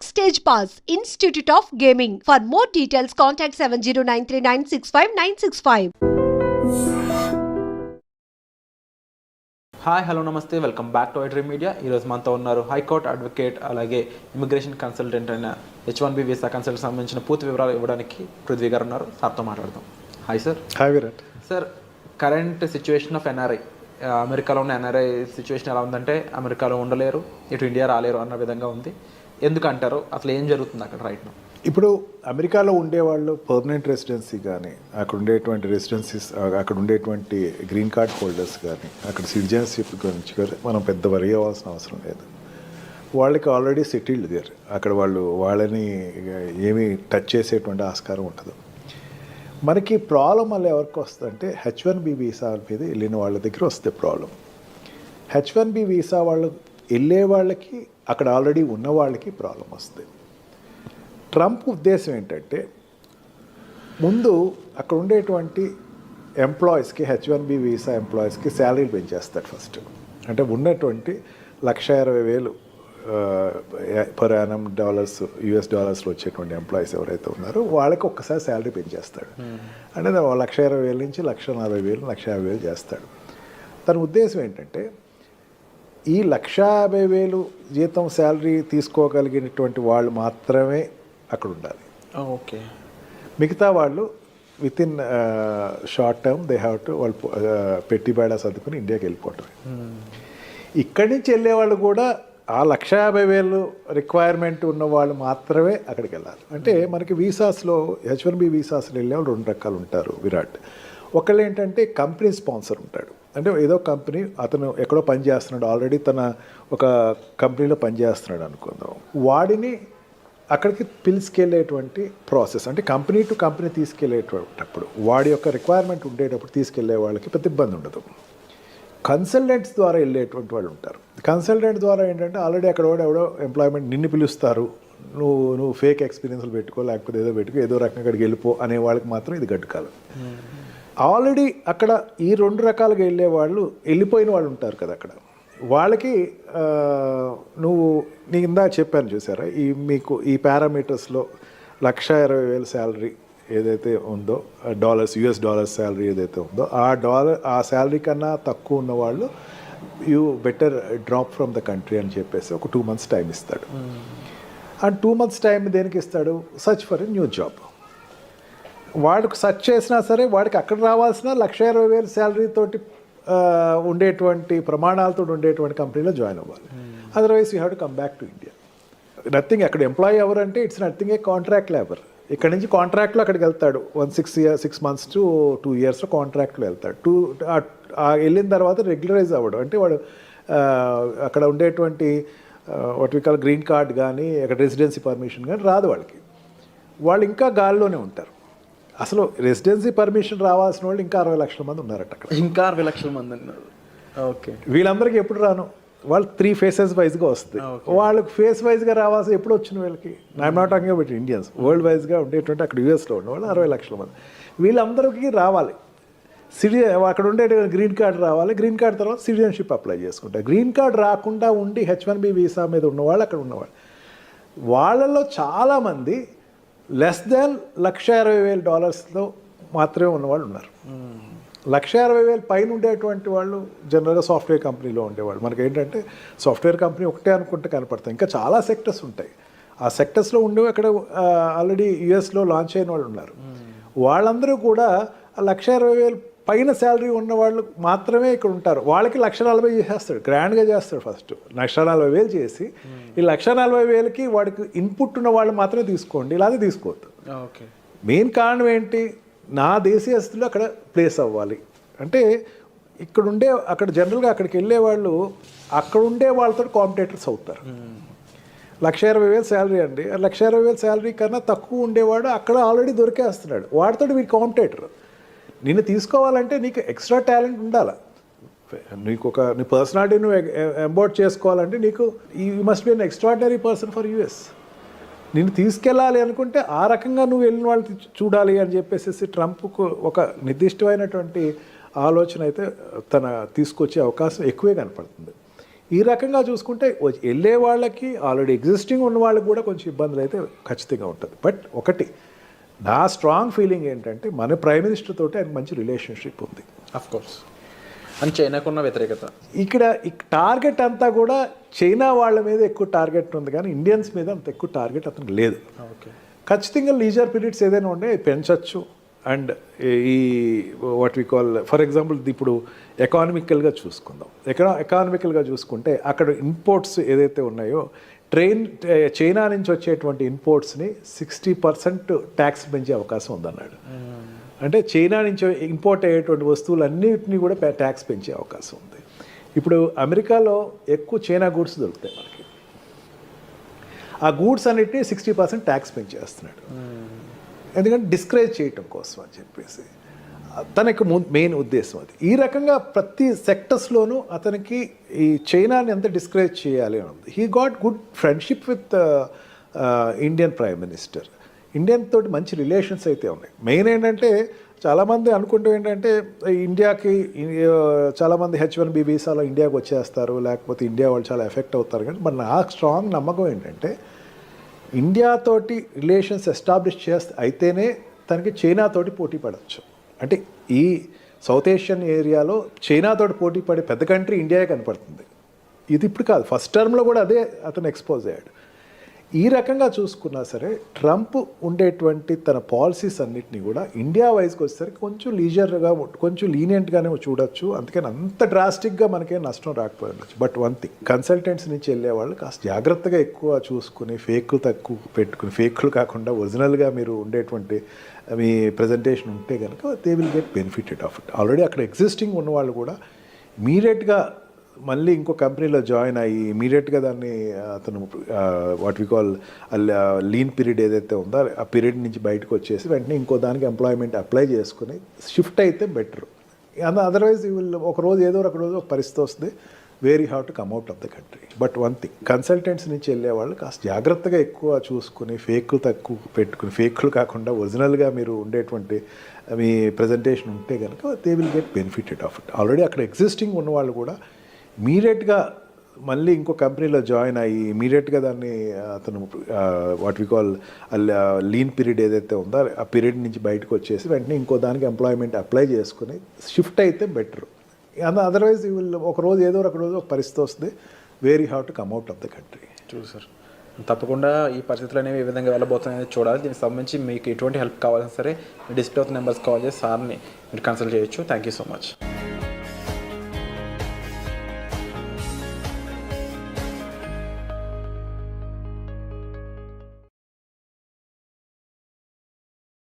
Stage Pass, Institute of Gaming. For more details, contact 70939659659. Hi hello నమస్తే welcome back to iDream Media. ఈరోజు మనతో ఉన్నారు high court advocate అలాగే immigration consultant అయిన H1B వీసా కన్సల్ట్ సంబంధించిన పూర్తి వివరాలు ఇవ్వడానికి పృథ్వీ గారు ఉన్నారు. సార్తో మాట్లాడదాం. Hi sir. Hi Virat. Sir, current situation of NRI, అమెరికాలో ఉన్న ఎన్ఆర్ఐ సిచ్యువేషన్ ఎలా ఉందంటే అమెరికాలో ఉండలేరు, ఇటు ఇండియా రాలేరు అన్న విధంగా ఉంది. ఎందుకంటారు? అసలు ఏం జరుగుతుంది అక్కడ రైట్ నౌ? ఇప్పుడు అమెరికాలో ఉండేవాళ్ళు పర్మనెంట్ రెసిడెన్సీ కానీ, అక్కడ ఉండేటువంటి రెసిడెన్సీస్, అక్కడ ఉండేటువంటి గ్రీన్ కార్డ్ హోల్డర్స్ కానీ, అక్కడ సిటిజన్షిప్ గురించి కానీ మనం పెద్ద వరి అవ్వాల్సిన అవసరం లేదు. వాళ్ళకి ఆల్రెడీ సెటిల్డ్ దేర్. అక్కడ వాళ్ళని ఏమీ టచ్ చేసేటువంటి ఆస్కారం ఉండదు. మనకి ప్రాబ్లం వల్ల ఎవరికి వస్తుందంటే H1B వీసా మీద వెళ్ళిన వాళ్ళ దగ్గర వస్తే ప్రాబ్లం. H1B వీసా వాళ్ళు వెళ్ళే వాళ్ళకి, అక్కడ ఆల్రెడీ ఉన్న వాళ్ళకి ప్రాబ్లం వస్తుంది. ట్రంప్ ఉద్దేశం ఏంటంటే ముందు అక్కడ ఉండేటువంటి ఎంప్లాయీస్కి, H1B వీసా ఎంప్లాయీస్కి శాలరీలు పెంచేస్తాడు ఫస్ట్. అంటే ఉన్నటువంటి $1,20,000 పర్ యానం US డాలర్స్లో వచ్చేటువంటి ఎంప్లాయీస్ ఎవరైతే ఉన్నారో వాళ్ళకి ఒక్కసారి శాలరీ పెంచేస్తాడు. అంటే $1,20,000 నుంచి $1,40,000, $1,50,000 చేస్తాడు. తన ఉద్దేశం ఏంటంటే ఈ $150,000 జీతం శాలరీ తీసుకోగలిగినటువంటి వాళ్ళు మాత్రమే అక్కడ ఉండాలి. ఓకే. మిగతా వాళ్ళు with in short term they have to వాళ్ళు పెట్టి బేడా సర్దుకుని ఇండియాకి వెళ్ళిపోవటం. ఇక్కడి నుంచి వెళ్ళేవాళ్ళు కూడా ఆ $150,000 రిక్వైర్మెంట్ ఉన్న వాళ్ళు మాత్రమే అక్కడికి వెళ్ళాలి. అంటే మనకి వీసాస్లో, H1B వీసాస్లో వెళ్ళేవాళ్ళు 2 రకాలు ఉంటారు విరాట్. ఒకళ్ళు ఏంటంటే కంపెనీ స్పాన్సర్ ఉంటాడు. అంటే ఏదో కంపెనీ, అతను ఎక్కడో పని చేస్తున్నాడు, ఆల్రెడీ తన ఒక కంపెనీలో పనిచేస్తున్నాడు అనుకుందాం, వాడిని అక్కడికి పిలుచుకెళ్ళేటువంటి ప్రాసెస్. అంటే కంపెనీ టు కంపెనీ తీసుకెళ్ళేటప్పుడు వాడి యొక్క రిక్వైర్మెంట్ ఉండేటప్పుడు తీసుకెళ్లే వాళ్ళకి పెద్ద ఇబ్బంది ఉండదు. కన్సల్టెంట్స్ ద్వారా వెళ్ళేటువంటి వాళ్ళు ఉంటారు. కన్సల్టెంట్ ద్వారా ఏంటంటే ఆల్రెడీ అక్కడ ఎవడో ఎంప్లాయ్మెంట్ నిన్ను పిలుస్తారు, నువ్వు ఫేక్ ఎక్స్పీరియన్స్లు పెట్టుకో, లేకపోతే ఏదో పెట్టుకో, ఏదో రకంగా అక్కడికి వెళ్ళిపో అనే వాళ్ళకి మాత్రం ఇది గడ్డుకాలం. ఆల్రెడీ అక్కడ ఈ 2 రకాలుగా వెళ్ళే వాళ్ళు, వెళ్ళిపోయిన వాళ్ళు ఉంటారు కదా అక్కడ, వాళ్ళకి నీ ఇందాక చెప్పాను చూసారా, మీకు ఈ పారామీటర్స్లో $1,20,000 శాలరీ ఏదైతే ఉందో, US డాలర్స్ శాలరీ ఏదైతే ఉందో, ఆ శాలరీ కన్నా తక్కువ ఉన్న వాళ్ళు you better drop from the country అని చెప్పేసి ఒక 2 months టైం ఇస్తాడు. ఆ 2 months టైం దేనికి ఇస్తాడు? Search for a new job. వాడికి సెర్చ్ చేసినా సరే వాడికి అక్కడ రావాల్సిన $1,20,000 శాలరీ తోటి ఉండేటువంటి ప్రమాణాలతో ఉండేటువంటి కంపెనీలో జాయిన్ అవ్వాలి. Otherwise you have to come back to India. Nothing. అక్కడ ఎంప్లాయీ ఎవరంటే it's nothing A contract labour. ఇక్కడ నుంచి కాంట్రాక్ట్లో అక్కడికి వెళ్తాడు. 6 months to 2 yearsలో కాంట్రాక్ట్లో వెళ్తాడు. వెళ్ళిన తర్వాత రెగ్యులరైజ్ అవ్వడం అంటే వాడు అక్కడ ఉండేటువంటి what we call green card కానీ, అక్కడ రెసిడెన్సీ పర్మిషన్ కానీ రాదు వాళ్ళకి. వాళ్ళు ఇంకా గాల్లోనే ఉంటారు. అసలు రెసిడెన్సీ పర్మిషన్ రావాల్సిన వాళ్ళు ఇంకా 60 లక్షల మంది ఉన్నారట అక్కడ. ఇంకా 60 లక్షల మంది అన్నారు. ఓకే. వీళ్ళందరికీ ఎప్పుడు రాను, వాళ్ళు 3 phases వైజ్గా వస్తుంది. వాళ్ళకి ఫేస్ వైజ్గా రావాల్సి ఎప్పుడు వచ్చిన వీళ్ళకి, I'm not talking about Indians, world వైజ్గా ఉండేటువంటి అక్కడ US లో ఉన్న వాళ్ళు 60 లక్షల మంది. వీళ్ళందరికీ రావాలి. అక్కడ ఉండే గ్రీన్ కార్డ్ రావాలి. గ్రీన్ కార్డ్ తర్వాత సిటిజన్షిప్ అప్లై చేసుకుంటారు. గ్రీన్ కార్డ్ రాకుండా ఉండి H1B వీసా మీద ఉన్నవాళ్ళు అక్కడ ఉన్నవాళ్ళు, వాళ్ళలో చాలామంది లెస్ దాన్ $1,20,000 మాత్రమే ఉన్నవాళ్ళు ఉన్నారు. $1,60,000 పైన ఉండేటువంటి వాళ్ళు జనరల్గా సాఫ్ట్వేర్ కంపెనీలో ఉండేవాళ్ళు. మనకి ఏంటంటే సాఫ్ట్వేర్ కంపెనీ ఒకటే అనుకుంటే కనపడతాయి, ఇంకా చాలా సెక్టర్స్ ఉంటాయి. ఆ సెక్టర్స్లో ఉండేవి అక్కడ ఆల్రెడీ US లో లాంచ్ అయిన వాళ్ళు ఉన్నారు. వాళ్ళందరూ కూడా $1,60,000 పైన శాలరీ ఉన్న వాళ్ళు మాత్రమే ఇక్కడ ఉంటారు. వాళ్ళకి $1,40,000 చేసేస్తాడు, గ్రాండ్గా చేస్తాడు. ఫస్ట్ $1,40,000 చేసి ఈ $1,40,000కి వాడికి ఇన్పుట్ ఉన్న వాళ్ళు మాత్రమే తీసుకోండి, ఇలాగే తీసుకోవద్దు. ఓకే. మెయిన్ కారణం ఏంటి? నా దేశీయస్తులు అక్కడ ప్లేస్ అవ్వాలి. అంటే అక్కడ జనరల్గా అక్కడికి వెళ్ళే వాళ్ళు అక్కడ ఉండే వాళ్ళతో కాంపిటేటర్స్ అవుతారు. $1,20,000 శాలరీ అండి, $1,20,000 శాలరీ కన్నా తక్కువ ఉండేవాడు అక్కడ ఆల్రెడీ దొరికేస్తున్నాడు. వాడితో వీడి కాంపిటేటర్. నిన్ను తీసుకోవాలంటే నీకు ఎక్స్ట్రా టాలెంట్ ఉండాలి. నీకు నీ పర్సనాలిటీ నువ్వు ఎంబోర్డ్ చేసుకోవాలంటే నీకు you must be an extraordinary person for US. నిన్ను తీసుకెళ్ళాలి అనుకుంటే ఆ రకంగా నువ్వు వెళ్ళిన వాళ్ళు చూడాలి అని చెప్పేసి ట్రంప్కు ఒక నిర్దిష్టమైనటువంటి ఆలోచన అయితే తన తీసుకొచ్చే అవకాశం ఎక్కువే కనపడుతుంది. ఈ రకంగా చూసుకుంటే వెళ్ళే వాళ్ళకి ఆల్రెడీ ఎగ్జిస్టింగ్ ఉన్న వాళ్ళకి కూడా కొంచెం ఇబ్బందులు అయితే ఖచ్చితంగా ఉంటుంది. బట్ ఒకటి నా స్ట్రాంగ్ ఫీలింగ్ ఏంటంటే మన ప్రైమ్ మినిస్టర్ తోటి ఆయనకు మంచి రిలేషన్షిప్ ఉంది. Of course. అని చైనాకున్న వ్యతిరేకత ఇక్కడ టార్గెట్ అంతా కూడా చైనా వాళ్ళ మీద ఎక్కువ టార్గెట్ ఉంది, కానీ ఇండియన్స్ మీద అంత ఎక్కువ టార్గెట్ అతనికి లేదు. ఓకే. ఖచ్చితంగా లీజర్ పీరియడ్స్ ఏదైనా ఉంటే పెంచవచ్చు. అండ్ ఈ what we call for example ఇప్పుడు ఎకానమికల్గా చూసుకుందాం. ఎకానమికల్గా చూసుకుంటే అక్కడ ఇంపోర్ట్స్ ఏదైతే ఉన్నాయో చైనా నుంచి వచ్చేటువంటి ఇంపోర్ట్స్ని 60% ట్యాక్స్ పెంచే అవకాశం ఉందన్నాడు. అంటే చైనా నుంచి ఇంపోర్ట్ అయ్యేటువంటి వస్తువులన్నిటినీ కూడా ట్యాక్స్ పెంచే అవకాశం ఉంది. ఇప్పుడు అమెరికాలో ఎక్కువ చైనా గూడ్స్ దొరుకుతాయి మనకి. ఆ గూడ్స్ అన్నిటినీ 60% ట్యాక్స్ పెంచేస్తున్నాడు. ఎందుకంటే డిస్కరేజ్ చేయటం కోసం అని చెప్పేసి తనకి మెయిన్ ఉద్దేశం అది. ఈ రకంగా ప్రతి సెక్టర్స్లోనూ అతనికి ఈ చైనాని ఎంత డిస్కరేజ్ చేయాలి అని ఉంది. He got good friendship with Indian prime minister. Indian తోటి మంచి రిలేషన్స్ అయితే ఉన్నాయి. మెయిన్ ఏంటంటే చాలామంది అనుకుంటూ ఏంటంటే ఇండియాకి చాలామంది H1B వీసాలో ఇండియాకి వచ్చేస్తారు, లేకపోతే ఇండియా వాళ్ళు చాలా ఎఫెక్ట్ అవుతారు. కానీ మరి నాకు స్ట్రాంగ్ నమ్మకం ఏంటంటే ఇండియాతోటి రిలేషన్స్ ఎస్టాబ్లిష్ అయితేనే తనకి చైనాతోటి పోటీ పడవచ్చు. అంటే ఈ సౌత్ ఏషియన్ ఏరియాలో చైనాతోటి పోటీ పడే పెద్ద కంట్రీ ఇండియాయే కనపడుతుంది. ఇది ఇప్పుడు కాదు, ఫస్ట్ టర్మ్లో కూడా అదే అతను ఎక్స్పోజ్ అయ్యాడు. ఈ రకంగా చూసుకున్నా సరే ట్రంప్ ఉండేటువంటి తన పాలసీస్ అన్నిటినీ కూడా ఇండియా వైజ్కి వచ్చేసరికి కొంచెం లీజర్గా కొంచెం లీనియంట్గానే చూడొచ్చు. అందుకని అంత డ్రాస్టిక్గా మనకేం నష్టం రాకపోయి ఉండొచ్చు. బట్ వన్ థింగ్, కన్సల్టెంట్స్ నుంచి వెళ్ళే వాళ్ళు కాస్త జాగ్రత్తగా ఎక్కువ చూసుకుని ఫేక్లు తక్కువ పెట్టుకుని, ఫేక్లు కాకుండా ఒరిజినల్గా మీరు ఉండేటువంటి మీ ప్రజెంటేషన్ ఉంటే కనుక they will get benefited of it. Already అక్కడ ఎగ్జిస్టింగ్ ఉన్న వాళ్ళు కూడా ఇమీడియట్గా మళ్ళీ ఇంకో కంపెనీలో జాయిన్ అయ్యి ఇమీడియట్గా దాన్ని అతను what we call lean period ఏదైతే ఉందో ఆ పీరియడ్ నుంచి బయటకు వచ్చేసి వెంటనే ఇంకో దానికి ఎంప్లాయ్మెంట్ అప్లై చేసుకుని షిఫ్ట్ అయితే బెటర్. అదర్వైజ్ ఒక రోజు ఏదో ఒక రోజు ఒక పరిస్థితి వస్తుంది, where you have to come out of the country. But one thing, consultants నుంచి వెళ్ళే వాళ్ళు కాస్త జాగ్రత్తగా ఎక్కువ చూసుకుని ఫేక్లు తక్కువ పెట్టుకుని, ఫేక్లు కాకుండా ఒరిజినల్గా మీరు ఉండేటువంటి మీ ప్రజెంటేషన్ ఉంటే కనుక they will get benefited of it. Already అక్కడ ఎగ్జిస్టింగ్ ఉన్న వాళ్ళు కూడా ఇమీడియట్గా మళ్ళీ ఇంకో కంపెనీలో జాయిన్ అయ్యి ఇమీడియట్గా దాన్ని అతను what we call lean period ఏదైతే ఉందో ఆ పీరియడ్ నుంచి బయటకు వచ్చేసి వెంటనే ఇంకో దానికి ఎంప్లాయ్మెంట్ అప్లై చేసుకుని షిఫ్ట్ అయితే బెటర్. అదర్వైజ్ ఒక రోజు ఏదో ఒక రోజు ఒక పరిస్థితి వస్తుంది, where you have to come out of the country. చూడు సార్, తప్పకుండా ఈ పరిస్థితులు అనేవి ఏ విధంగా వెళ్ళబోతున్నాయని చూడాలి. దీనికి సంబంధించి మీకు ఎటువంటి హెల్ప్ కావాలన్నా సరే డిస్ప్లే అవుతున్న నెంబర్స్ కాల్ చేసి సార్ని మీరు కన్సల్ట్ చేయొచ్చు. Thank you so much.